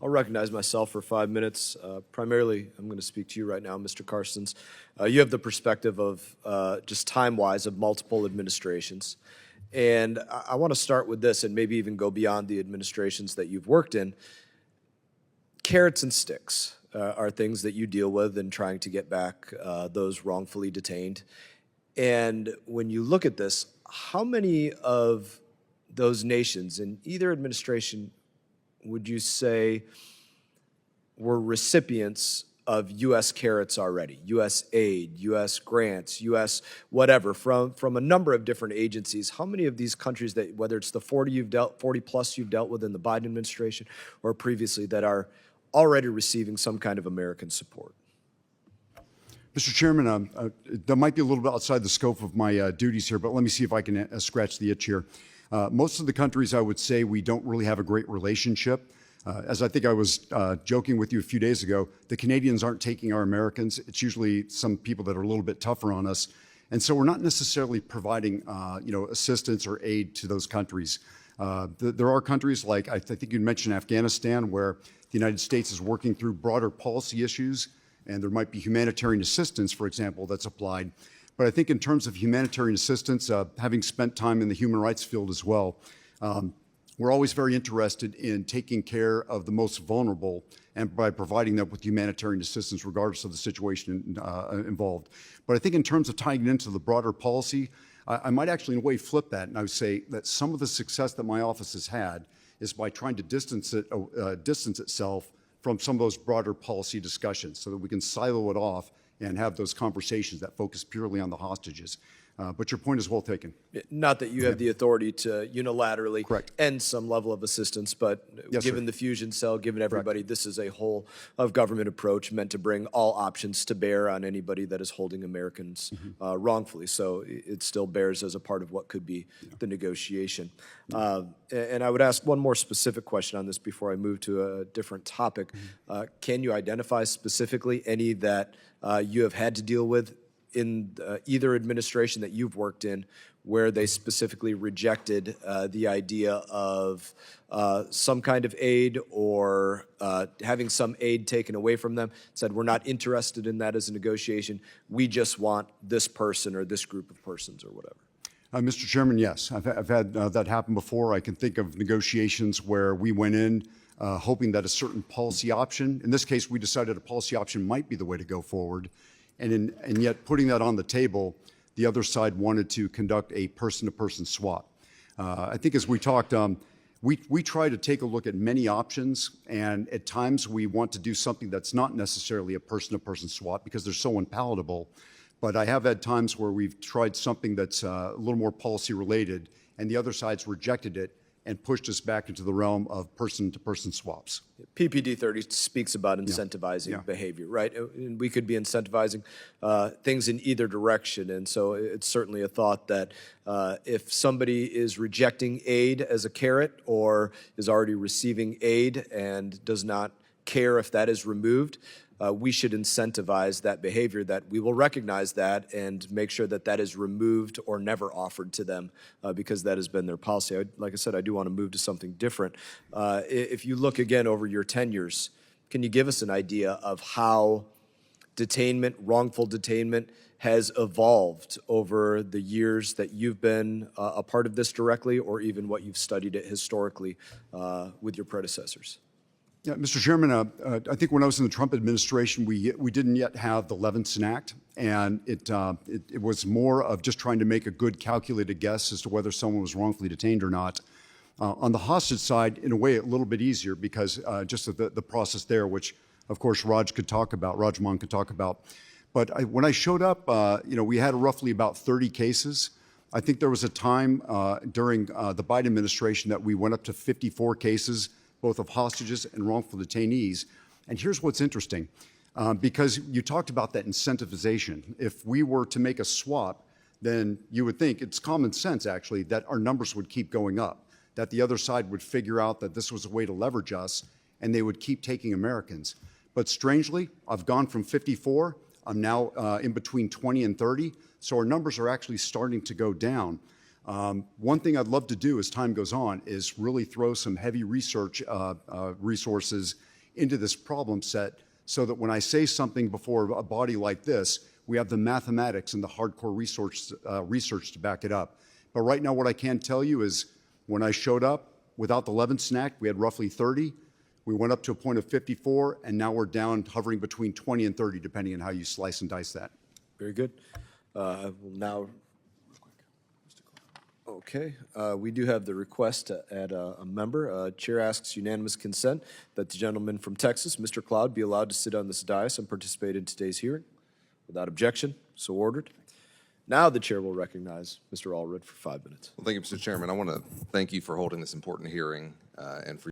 I'll recognize myself for 5 minutes. Primarily, I'm going to speak to you right now, Mr. Carstens. You have the perspective of just time-wise of multiple administrations. And I want to start with this and maybe even go beyond the administrations that you've worked in. Carrots and sticks are things that you deal with in trying to get back those wrongfully detained. And when you look at this, how many of those nations in either administration would you say were recipients of U.S. carrots already, U.S. aid, U.S. grants, U.S. whatever, from a number of different agencies? How many of these countries that, whether it's the 40 plus you've dealt with in the Biden administration or previously, that are already receiving some kind of American support? Mr. Chairman, that might be a little bit outside the scope of my duties here, but let me see if I can scratch the itch here. Most of the countries, I would say, we don't really have a great relationship. As I think I was joking with you a few days ago, the Canadians aren't taking our Americans. It's usually some people that are a little bit tougher on us. And so we're not necessarily providing assistance or aid to those countries. There are countries like, I think you mentioned Afghanistan, where the United States is working through broader policy issues, and there might be humanitarian assistance, for example, that's applied. But I think in terms of humanitarian assistance, having spent time in the human rights field as well, we're always very interested in taking care of the most vulnerable and by providing them with humanitarian assistance regardless of the situation involved. But I think in terms of tying it into the broader policy, I might actually in a way flip that, and I would say that some of the success that my office has had is by trying to distance itself from some of those broader policy discussions so that we can silo it off and have those conversations that focus purely on the hostages. But your point is well taken. Not that you have the authority to unilaterally Correct. end some level of assistance, but Yes, given sir. the fusion cell, given everybody, this is a whole of government approach meant to bring all options to bear on anybody that is holding Americans wrongfully. So it still bears as a part of what could be the negotiation. And I would ask one more specific question on this before I move to a different topic. Can you identify specifically any that you have had to deal with in either administration that you've worked in where they specifically rejected the idea of some kind of aid or having some aid taken away from them, said we're not interested in that as a negotiation, we just want this person or this group of persons or whatever? Mr. Chairman, yes. I've had that happen before. I can think of negotiations where we went in hoping that a certain policy option, in this case we decided a policy option might be the way to go forward, and yet putting that on the table, the other side wanted to conduct a person-to-person swap. I think as we talked, we try to take a look at many options, and at times we want to do something that's not necessarily a person-to-person swap because they're so unpalatable. But I have had times where we've tried something that's a little more policy-related, and the other side's rejected it and pushed us back into the realm of person-to-person swaps. PPD 30 speaks about incentivizing behavior, right? And we could be incentivizing things in either direction. And so it's certainly a thought that if somebody is rejecting aid as a carrot or is already receiving aid and does not care if that is removed, we should incentivize that behavior, that we will recognize that and make sure that that is removed or never offered to them because that has been their policy. Like I said, I do want to move to something different. If you look again over your tenures, can you give us an idea of how detainment, wrongful detainment, has evolved over the years that you've been a part of this directly or even what you've studied it historically with your predecessors? Yeah, Mr. Chairman, I think when I was in the Trump administration, we didn't yet have the Levinson Act, and it was more of just trying to make a good calculated guess as to whether someone was wrongfully detained or not. On the hostage side, in a way, a little bit easier because just of the process there, which of course Rajman could talk about. But when I showed up, we had roughly about 30 cases. I think there was a time during the Biden administration that we went up to 54 cases, both of hostages and wrongful detainees. And here's what's interesting, because you talked about that incentivization. If we were to make a swap, then you would think, it's common sense actually, that our numbers would keep going up, that the other side would figure out that this was a way to leverage us and they would keep taking Americans. But strangely, I've gone from 54, I'm now in between 20 and 30, so our numbers are actually starting to go down. One thing I'd love to do as time goes on is really throw some heavy research resources into this problem set so that when I say something before a body like this, we have the mathematics and the hardcore research to back it up. But right now, what I can tell you is when I showed up without the 11th snack, we had roughly 30. We went up to a point of 54, and now we're down hovering between 20 and 30, depending on how you slice and dice that. Very good. I will now. Okay, we do have the request to add a member. Chair asks unanimous consent that the gentleman from Texas, Mr. Cloud, be allowed to sit on this dais and participate in today's hearing. Without objection, so ordered. Now the chair will recognize Mr. Allred for 5 minutes. Well, thank you, Mr. Chairman. I want to thank you for holding this important hearing and for